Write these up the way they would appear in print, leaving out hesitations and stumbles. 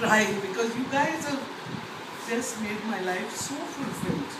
cry because you guys have just made my life so fulfilled.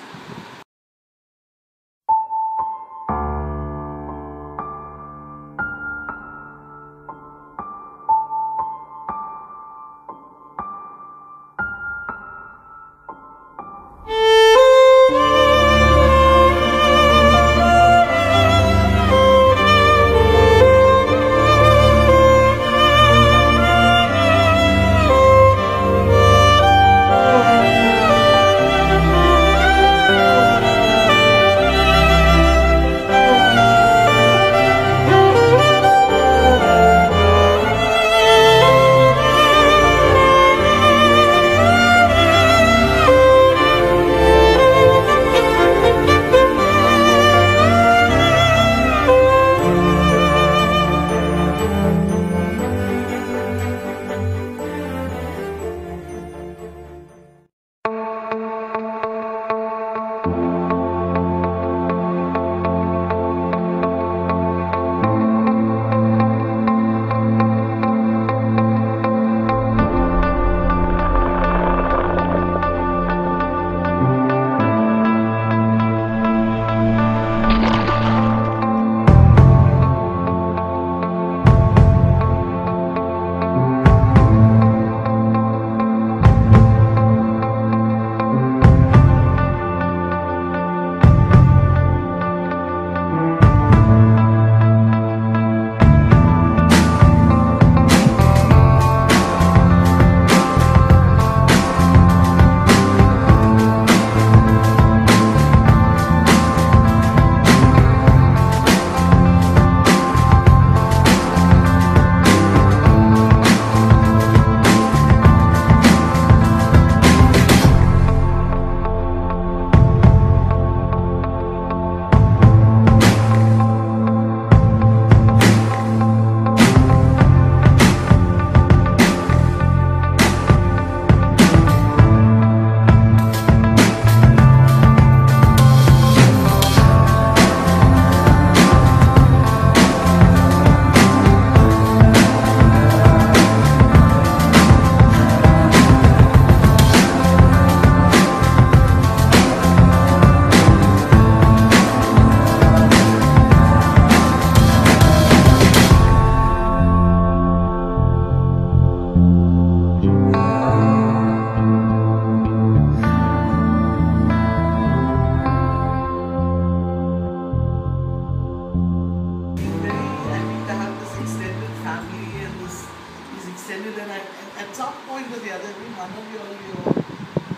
At some point or the other, one of you all,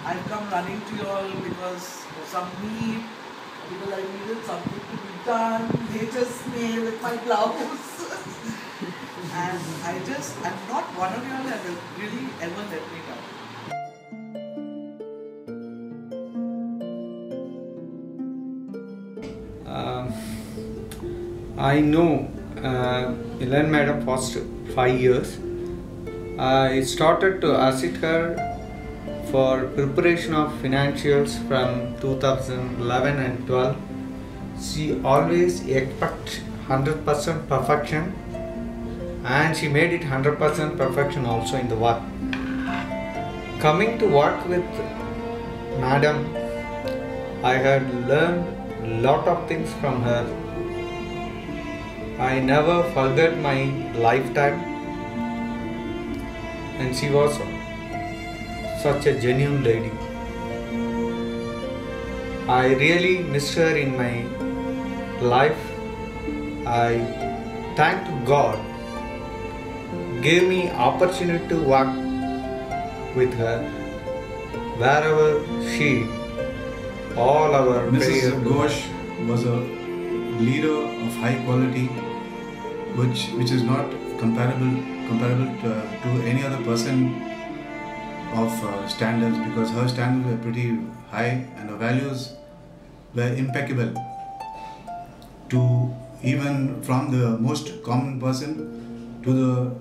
I've come running to you all because of some need, because I needed something to be done. They just me with my blouse. And I'm not one of you all have really ever let me down. I know Ellen Madam first 5 years. I started to assist her for preparation of financials from 2011 and 12. She always expect 100% perfection, and she made it 100% perfection also in the work. Coming to work with Madam, I had learned lot of things from her. I never forget my lifetime, and she was such a genuine lady. I really missed her in my life. I thank to God gave me opportunity to work with her wherever she. All our Mrs. Ghosh was a leader of high quality, which is not comparable to any other person of standards, because her standards were pretty high and her values were impeccable. To even from the most common person to the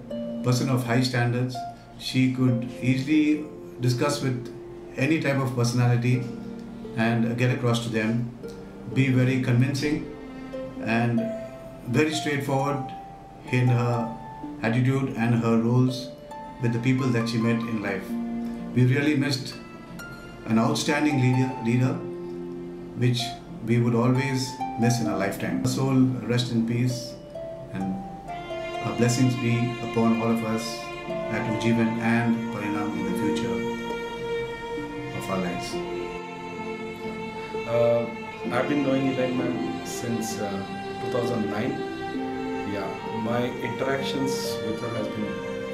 person of high standards, she could easily discuss with any type of personality and get across to them, be very convincing and very straightforward in her attitude and her roles, with the people that she met in life. We really missed an outstanding leader which we would always miss in our lifetime. Her soul rest in peace, and our blessings be upon all of us at Ujjivan and Parinam in the future of our lives. I've been knowing Elaine ma'am since 2009. Yeah, my interactions with her has been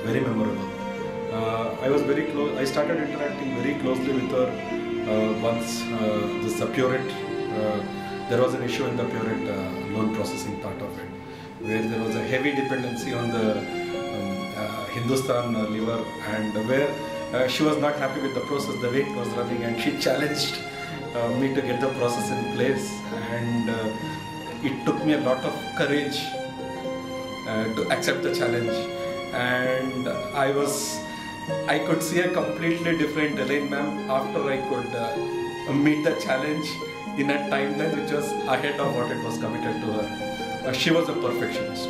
very memorable. I was very close. I started interacting very closely with her once the Pureit. There was an issue in the Pureit loan processing part of it, where there was a heavy dependency on the Hindustan liver, and where she was not happy with the process, the way it was running, and she challenged me to get the process in place, and it took me a lot of courage to accept the challenge, and I could see a completely different Elaine ma'am after I could meet the challenge in a timeline which was ahead of what it was committed to her. She was a perfectionist.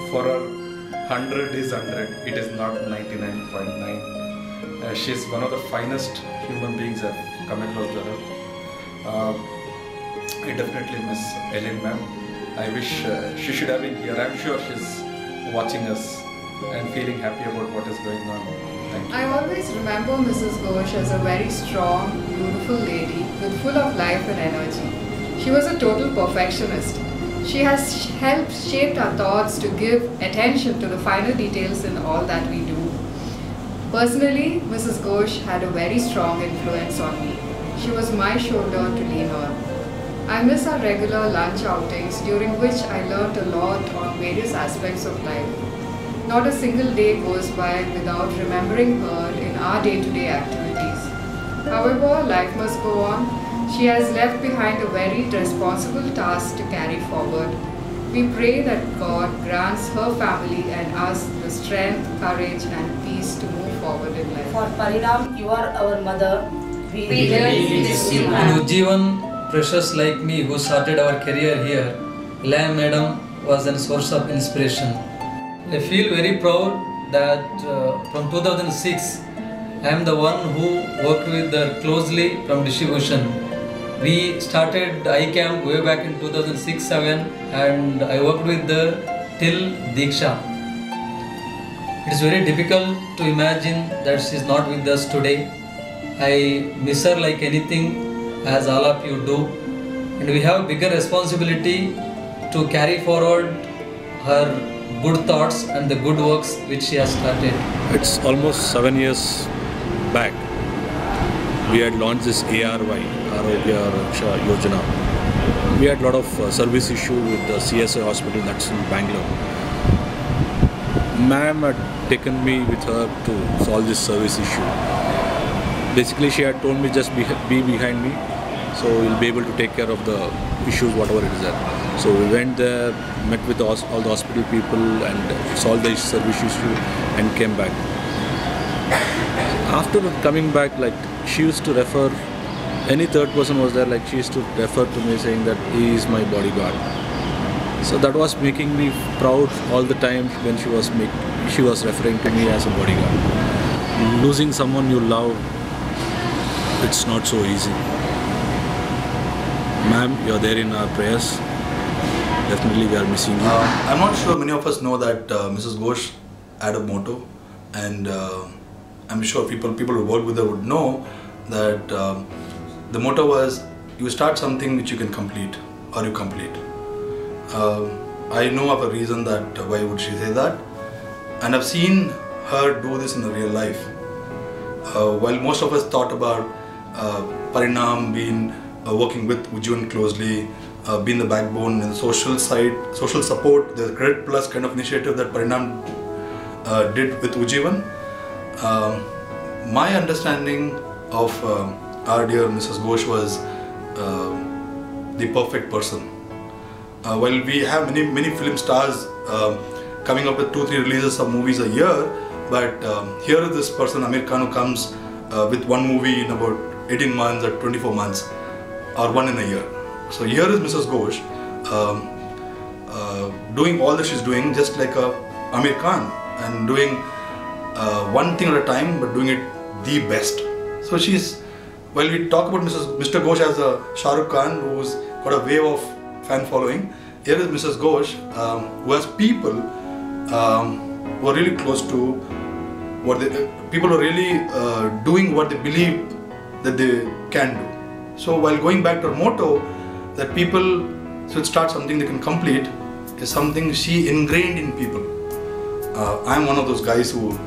For her, 100 is 100, it is not 99.9. She's one of the finest human beings I've come across to her. I definitely miss Elaine ma'am. I wish she should have been here. I'm sure she's watching us and feeling happy about what is going on. Thank you. I always remember Mrs. Ghosh as a very strong, beautiful lady with full of life and energy. She was a total perfectionist. She has helped shape our thoughts to give attention to the finer details in all that we do. Personally, Mrs. Ghosh had a very strong influence on me. She was my shoulder to lean on. I miss our regular lunch outings, during which I learnt a lot on various aspects of life. Not a single day goes by without remembering her in our day-to-day activities. However, life must go on. She has left behind a very responsible task to carry forward. We pray that God grants her family and us the strength, courage and peace to move forward in life. For Parinam, you are our mother. We really miss you, ma'am. And Ujjivan, precious like me, who started our career here, Elaine Madam was a source of inspiration. I feel very proud that from 2006, I am the one who worked with her closely from distribution. We started iCamp way back in 2006-07 and I worked with her till Diksha. It is very difficult to imagine that she is not with us today. I miss her like anything, as all of you do, and we have bigger responsibility to carry forward her good thoughts and the good works which she has started. It's almost 7 years back. We had launched this ARY, Arogya Raksha Yojana. We had a lot of service issue with the CSI hospital that's in Bangalore. Ma'am had taken me with her to solve this service issue. Basically, she had told me just be behind me, so we'll be able to take care of the issues, whatever it is there. So we went there, met with all the hospital people and solved the service issue and came back. After coming back, like she used to refer, any third person was there, like she used to refer to me saying that he is my bodyguard. So that was making me proud all the time when she was referring to me as a bodyguard. Losing someone you love, it's not so easy. Ma'am, you're there in our prayers. Definitely we are missing you. I'm not sure many of us know that Mrs. Ghosh had a motto, and I'm sure people who work with her would know that the motto was, you start something which you can complete, or you complete. I know of a reason that why would she say that, and I've seen her do this in the real life. While most of us thought about Parinam being working with Ujjivan closely, being the backbone in the social side, social support, the Credit Plus kind of initiative that Parinam did with Ujjivan. My understanding of our dear Mrs. Ghosh was the perfect person. While we have many film stars coming up with 2-3 releases of movies a year, but here is this person, Amir Khan, who comes with one movie in about 18 months or 24 months, or one in a year. So here is Mrs. Ghosh doing all that she's doing, just like Amir Khan, and doing one thing at a time, but doing it the best. So she's, while we talk about Mr. Ghosh as a Shah Rukh Khan who's got a wave of fan following, here is Mrs. Ghosh who has people who are really close to what people are really doing what they believe that they can do. So while going back to her motto that people should start something they can complete, is something she ingrained in people. I'm one of those guys who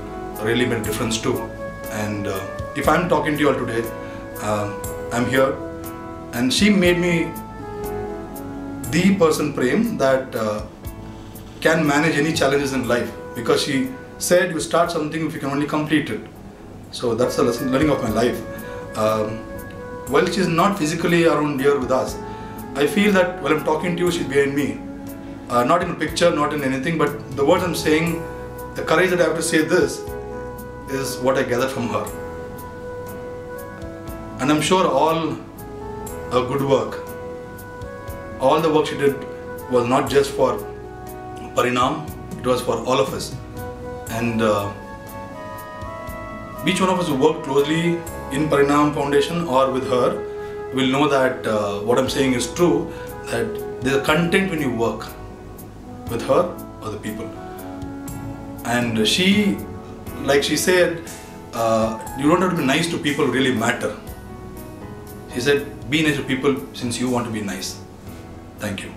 really made a difference too. And if I'm talking to you all today, I'm here, and she made me the person, Prem, that can manage any challenges in life, because she said you start something if you can only complete it. So that's the lesson learning of my life. While she's not physically around here with us, I feel that while I'm talking to you, she's behind me. Not in a picture, not in anything, but the words I'm saying, the courage that I have to say this is what I gathered from her. And I'm sure all her good work, all the work she did was not just for Parinam, it was for all of us. And each one of us who worked closely in Parinam Foundation or with her will know that what I'm saying is true, that there's a content when you work with her or the people. And she, like she said, you don't have to be nice to people who really matter. She said, be nice to people since you want to be nice. Thank you.